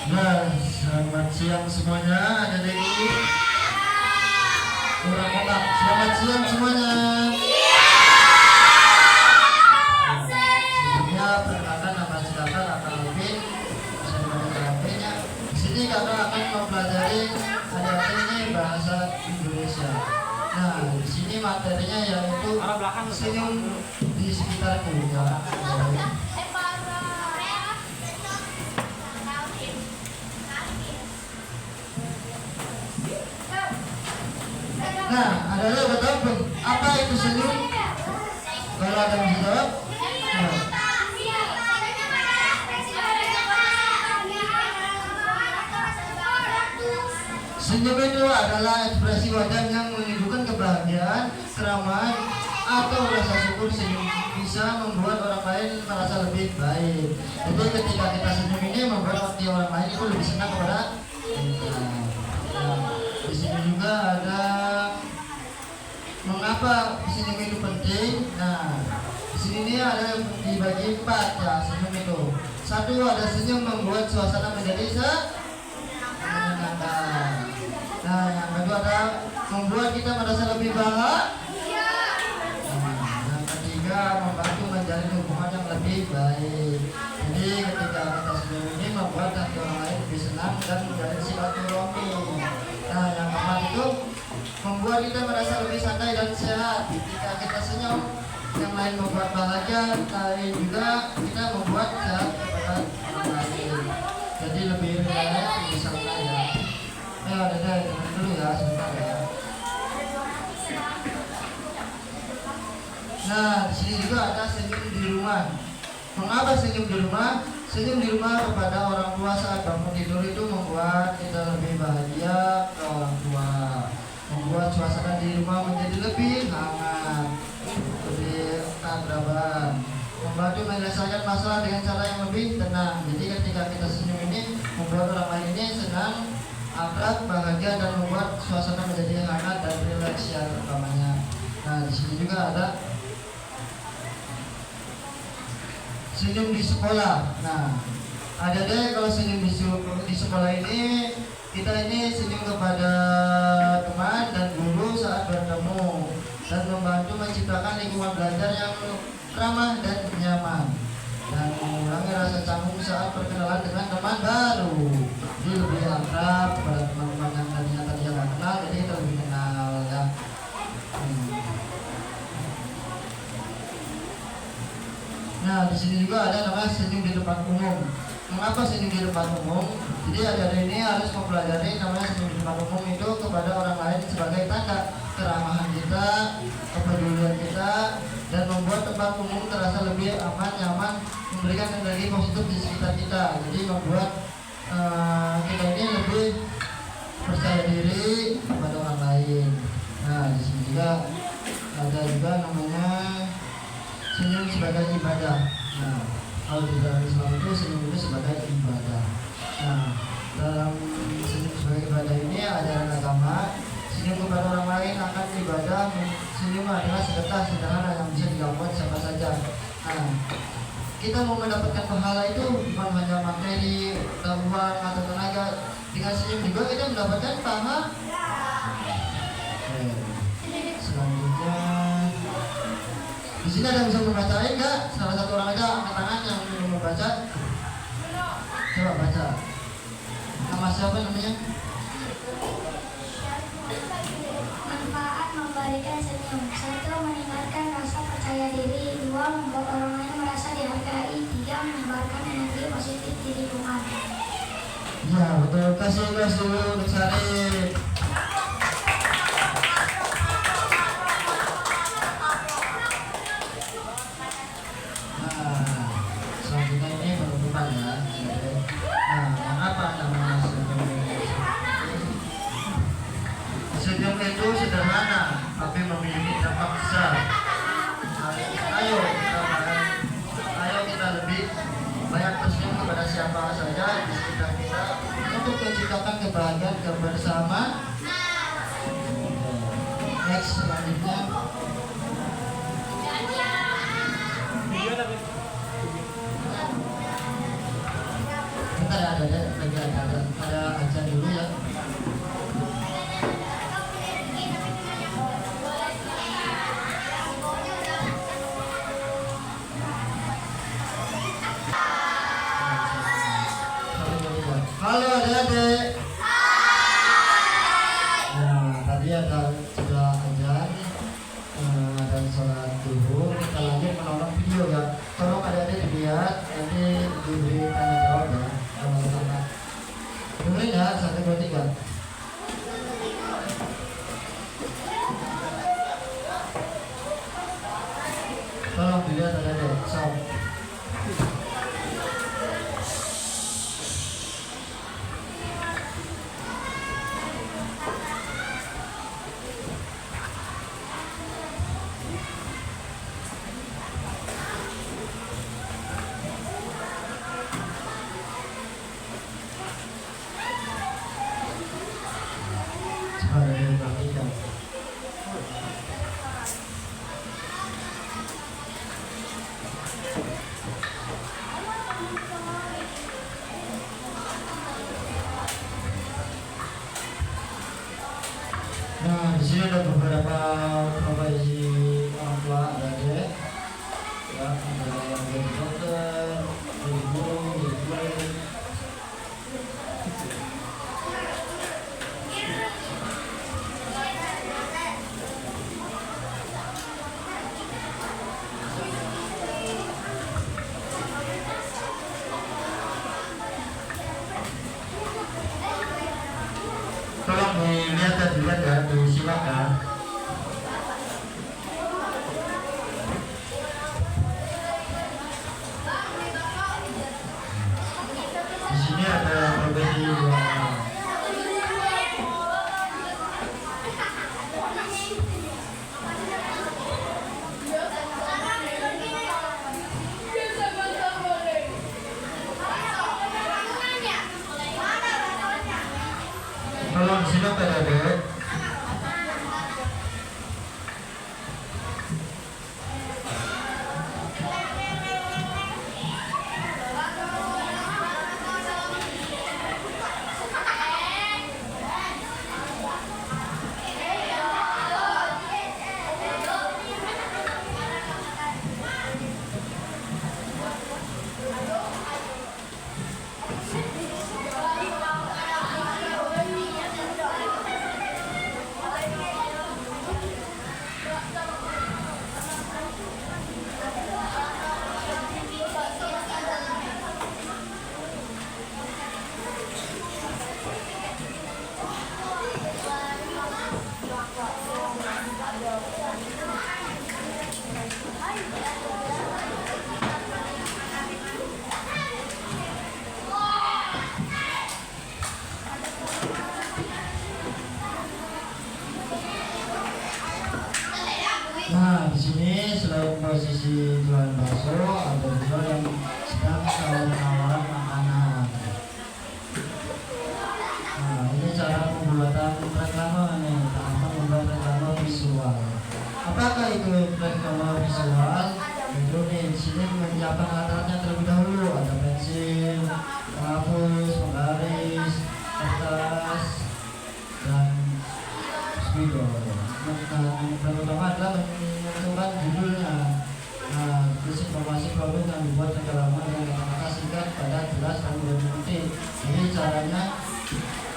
Nah, selamat siang semuanya. Ada lagi kurang otak. Selamat siang semuanya. Sebelumnya perkenalkan nama silakan akan Alvin. Bisa dibaca HP-nya. Di sini kakak akan mempelajari hari ini bahasa Indonesia. Nah, di sini materinya yaitu senyum di sekitarku ya. Nah, ada yang betul belum? Apa itu senyum? Kalau ada yang jawab, nah. Senyum itu adalah ekspresi wajah yang menunjukkan kebahagiaan, keramahan, atau rasa syukur. Senyum bisa membuat orang lain merasa lebih baik. Jadi ketika kita senyum ini membuat hati orang lain itu lebih senang kepada kita. Nah, di sini juga ada mengapa senyum itu penting. Nah, di sini ini ada dibagi 4 ya senyum itu. Satu, ada senyum membuat suasana menjadi menyenangkan. Nah, yang kedua ada membuat kita merasa lebih bahagia. Nah, yang ketiga membantu menjalin hubungan yang lebih baik. Jadi ketika kita senyum ini membuat hati orang lain lebih senang dan menjalin silaturahmi. Nah, yang keempat itu membuat kita merasa lebih santai dan sehat. Ketika kita senyum, yang lain membuat bahagia, lain juga kita membuat sehat kepada orang lain. Jadi lebih relax, lebih santai ya. Ayo Dede, dengerin dulu ya sebentar ya. Nah, di sini juga ada senyum di rumah. Mengapa senyum di rumah? Senyum di rumah kepada orang tua saat bangun tidur itu membuat kita lebih bahagia ke orang tua. Membuat suasana di rumah menjadi lebih hangat, lebih keakraban, membantu menyelesaikan masalah dengan cara yang lebih tenang. Jadi ketika kita senyum ini membuat orang lain ini senang, akrab, bahagia, dan membuat suasana menjadi hangat dan rileks ya utamanya. Nah, di sini juga ada senyum di sekolah. Nah, ada deh kalau senyum di sekolah ini, kita ini senyum kepada teman dan guru saat bertemu dan membantu menciptakan lingkungan belajar yang ramah dan nyaman dan mengurangi rasa canggung saat perkenalan dengan teman baru. Jadi lebih akrab kepada teman-teman yang tadinya nggak kenal, jadi kita lebih kenal ya. Nah, di sini juga ada namanya senyum di depan umum. Mengapa senyum di depan umum? Jadi ada ini harus mempelajari namanya senyum di depan umum itu kepada orang lain sebagai tanda keramahan kita, kepedulian kita, dan membuat tempat umum terasa lebih aman, nyaman, memberikan energi positif di sekitar kita. Jadi membuat kita ini lebih percaya diri kepada orang lain. Nah, di sini juga ada juga namanya senyum sebagai ibadah. Nah, kalau di dalam Islam itu senyum itu sebagai ibadah. Nah, dalam senyum sebagai ibadah ini ajaran agama, senyum kepada orang lain akan ibadah. Senyum adalah sedekah sederhana yang bisa dilakukan siapa saja. Nah, kita mau mendapatkan pahala itu bukan hanya materi, uang atau tenaga. Dengan senyum juga kita mendapatkan pahala. Selanjutnya, di sini ada yang bisa membacain nggak? Salah satu orang aja angkat tangan yang belum membaca. Coba baca. Nama siapa namanya? Manfaat memberikan senyum. 1. Meningkatkan rasa percaya diri. 2. Membuat orang lain merasa dihargai. 3. Menyebarkan energi positif di lingkungan. Ya betul, kasih dulu untuk Sarip. Nah, selanjutnya ini penutupan ya. Nah, mengapa namanya senyum? Senyum itu sederhana, tapi memiliki dampak besar. Ayo kita lebih banyak tersenyum kepada siapa saja di sekitar kita untuk menciptakan kebahagiaan kebersamaan. Next, selanjutnya. Bentar Silakan ada lagi ada aja dulu ya. Halo adik-adik. Nah, tadi sudah ajan, dan sholat duhur. Kita lanjut menonton video ya. Tolong adik-adik dilihat, nanti diberi tanya jawab ya. Sama-sama. Dengerin ya, 1, 2, 3. Tolong dilihat adik-adik. Stop. Nah, di sini ada beberapa profesi orang tua adik, ya, ada yang jadi dokter, jadi guru, jadi murid. Tolong dilihat ya, disimak ya. Di sini ada profesi tolong disimak ya adik. Nah, di sini selain posisi jualan bakso, ada juga yang sedang menawarkan makanan. Nah, ini cara pembuatan reklame nih, teman membuat reklame visual. Apakah itu reklame visual? Itu nih, di sini menyiapkan alatnya terlebih dahulu, ada pensil, penghapus, penggaris, kertas, dan spidol. Pertama adalah menentukan judulnya. Nah, terus informasi produk yang dibuat reklame yang kata-kata singkat, pada jelas dan berbentuk. Jadi caranya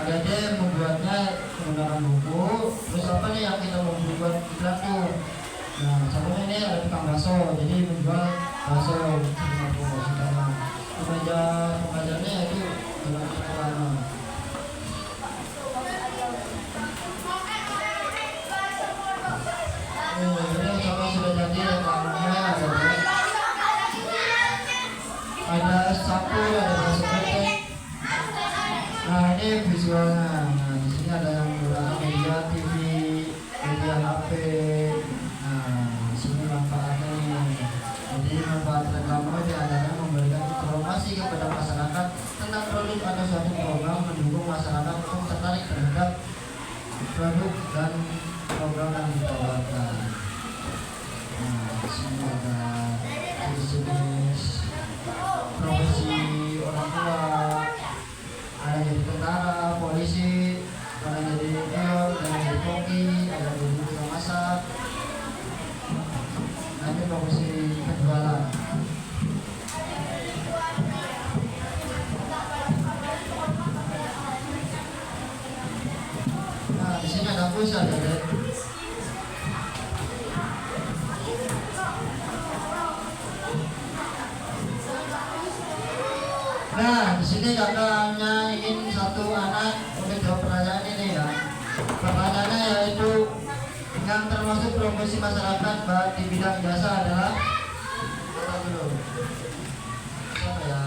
ada dia membuatnya menggunakan buku. Terus apa nih yang kita mau buat iklan tuh? Nah, contohnya ini ada tukang bakso, jadi menjual bakso dengan promosikannya. Pengajarnya itu dengan reklame. Ini sama sudah jadi reklamenya ada sapu, ada bakso ketek. Nah, ini visualnya. Nah, di sini ada yang menggunakan media TV, media HP. Nah, di sini manfaatnya. Jadi manfaat reklame diantaranya memberikan informasi kepada masyarakat tentang produk atau suatu program, mendukung masyarakat untuk tertarik terhadap produk dan program yang ditawarkan. Nah, di sini ada jenis profesi orang tua. bagus adik-adik. Nah, di sini kakaknya ingin satu anak untuk jawab pertanyaan ini ya. Pertanyaannya yaitu yang termasuk profesi masyarakat di bidang jasa adalah apa dulu? Siapa ya?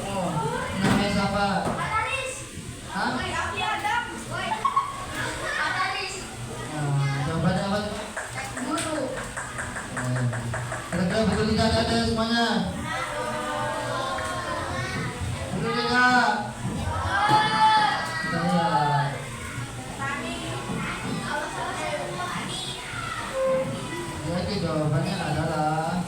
Oh, namanya siapa? Hah? Nah, jawabannya apa? Guru. Kira-kira betul tidak ada semuanya? Betul tidak? Saya. Jadi jawabannya adalah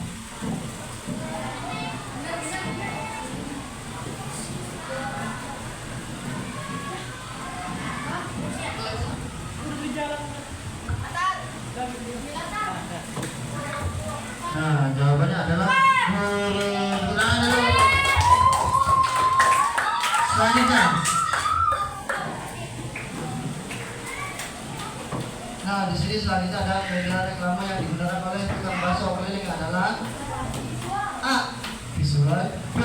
nah, jawabannya adalah guru. Ulangan dulu. Selanjutnya. Nah, di sini selanjutnya ada media reklame yang digunakan oleh tukang bakso keliling adalah A. Visual, B.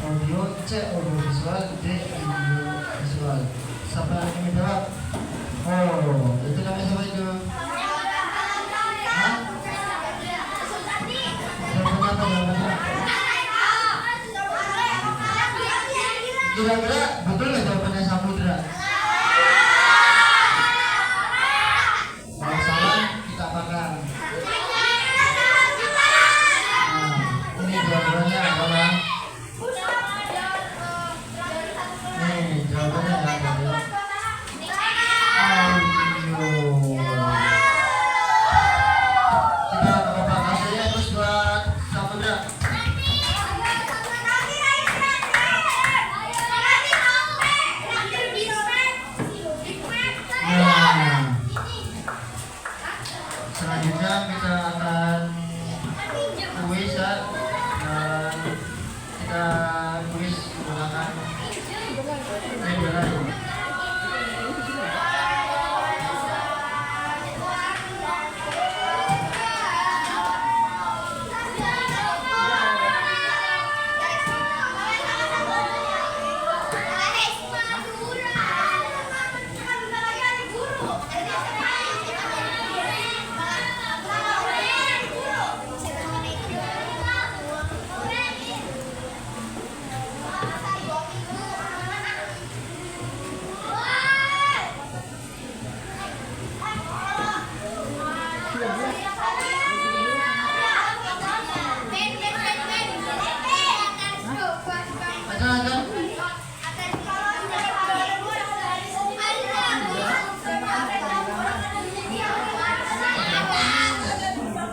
Audio, C. Audio visual, D. Video visual. Siapa yang ingin jawab? Oh, itu namanya siapa itu? Hah? Jawabannya apa jawabannya? Kira-kira betul nggak jawabannya Samudra? Kalau salah kita apakan? Nah, ini jawabannya adalah nih jawabannya adalah audio. Kita coba kasih ya terus buat Samudra. Nah, selanjutnya kita akan kuis ya, dan kita kuis menggunakan media lain.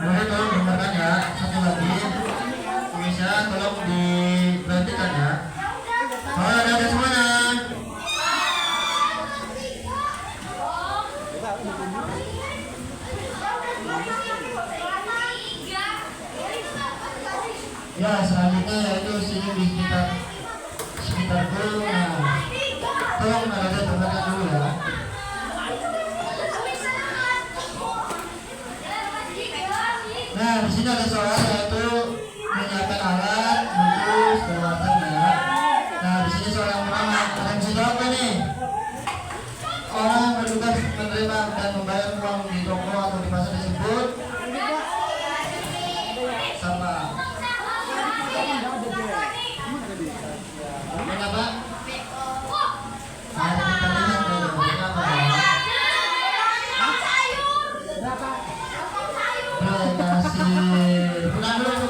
Boleh tolong dengarkan ya, satu lagi kuisnya tolong diperhatikan ya. Oh, ada semuanya. Ya, selanjutnya yaitu senyum di sekitarku. Nah, tolong ada dengarkan dulu ya. Nah, di sini ada soal yaitu menyiapkan alat, buku, segala macam ya. Nah, di sini soal yang pertama, ada yang bisa jawab nggak nih? Orang yang bertugas menerima dan membayar uang di toko atau di pasar disebut sama. Kenapa? Ada di pertanyaan kenapa? Boleh kasih ulang dulu.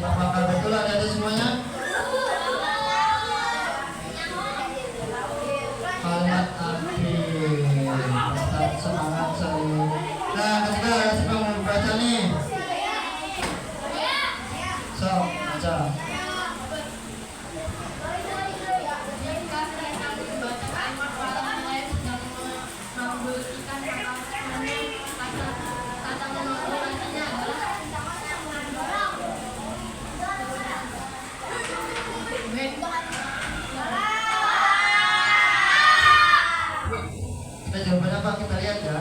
apakah betul ada semuanya? Kalimat akhir. Tetap semangat selalu. Nah, ketika siapa mau baca nih? So, baca. Kita jawabannya apa? Kita lihat ya.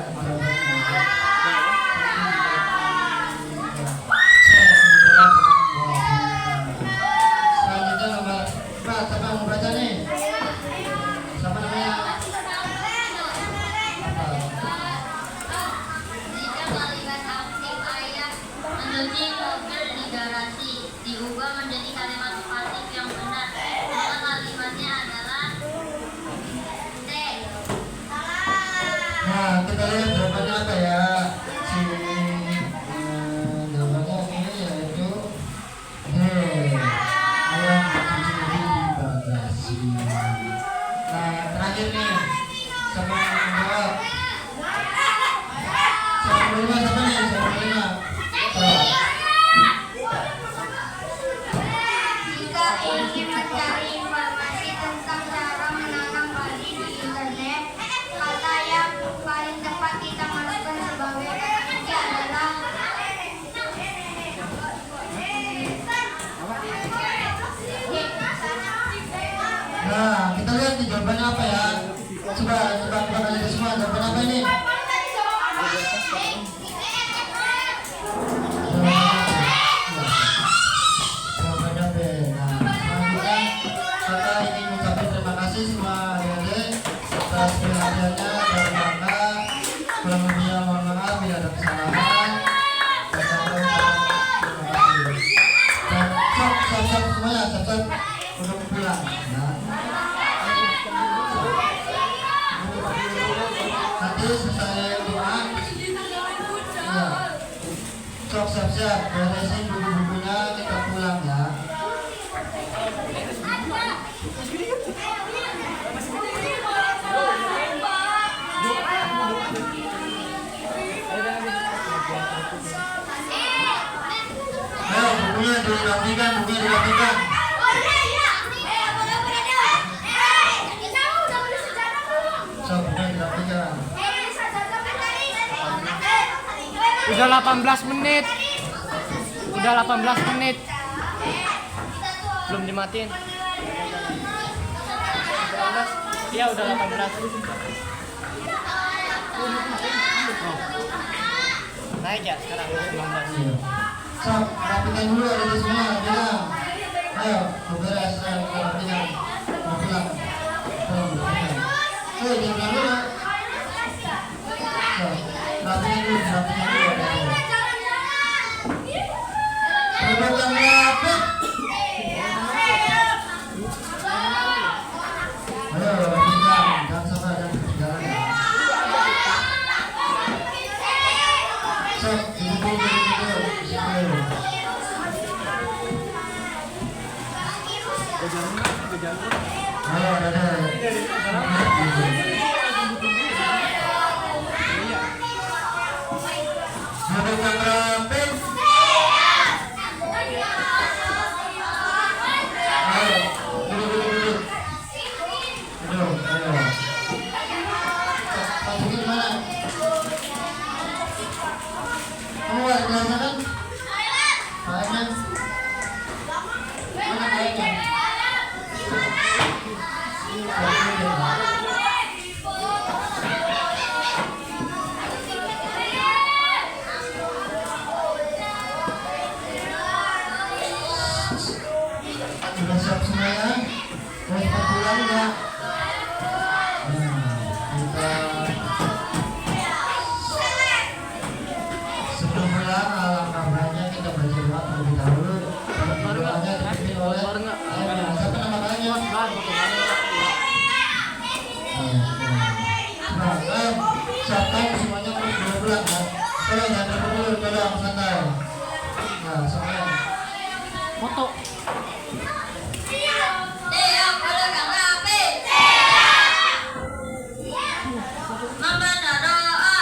Selanjutnya nomor 4. Siapa yang mau baca nih? Siapa namanya? Jika kalimat aktif ayat mencuci mobil di garasi diubah menjadi kalimat pasif yang benar, maka kalimatnya adalah D. Nah, kita lihat jawabannya apa ya? Jawabannya ini yaitu D. Ayam mencuci di bagasi. Nah, terakhir nih, siapa yang mau menjawab? Siapa kelima? Siapa nih? Siapa kelima? Jika ingin mencari informasi tentang cara menanam padi di internet, kata yang paling tepat kita masukkan sebagai kata kunci adalah Nah, kita lihat nih jawabannya apa ya? Coba kita lihat semua jawabannya apa ini? Jawabannya B. Nah, selanjutnya kita ingin mengucapkan terima kasih semua adik-adik atas perhatiannya dan bangga. Kurang lebihnya mohon maaf bila ada kesalahan. Dan saya ucapkan terima kasih. Dan siap semuanya, siap untuk pulang. Nah. Nanti selesai doa, ya, sok siap-siap beresin buku-bukunya, kita pulang ya. Ayo bukunya dirapikan, Sok bukunya dirapikan. Udah 18 menit. Udah 18 menit. Belum dimatiin. Iya, udah 18. Naik ya sekarang 19. Sok, rapikan dulu ada semua, bilang. Ayo, beres, rapikan. Mau pulang. Rapikan. Jangan dulu. Sok, rapikan dulu ada. Berbeda rapi. Ayo, rapikan. Jangan sampai ada ketinggalan ya. Sok, duduk. Ayo, ada. Duduk yang rapi. Ayo, duduk. Duduk, ayo. Masukin mana? Kamu ada gelasnya kan? Kayaknya. Mana kayaknya? Sudah siap semuanya? Mau cepat pulang ya? Kita sebelum pulang alangkah baiknya kita baca doa terlebih dahulu. Doanya dipimpin oleh siapa nama kalian? Siapkan semuanya untuk pulang ya. Tolong jangan dulu, tolong santai. Nah, semuanya. Foto. Deo pedagang rapi. Membaca doa.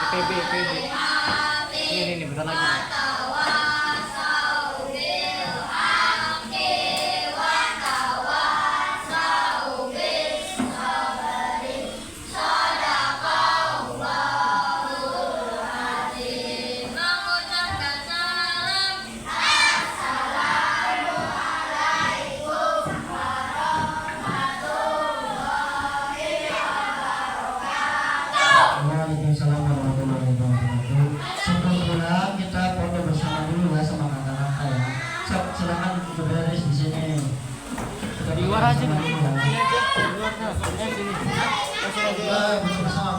PB. Ini bentar lagi. Mengucapkan salam. Waalaikumsalam warahmatullahi wabarakatuh. Sebelumnya kita foto bersama dulu ya sama kakak-kakak ya. Sob, silakan berbaris di sini. Kita Di luar aja. bersama dulu ya. Sini aja. Di luar. Nah, sini. Langsung aja. Ya, bersama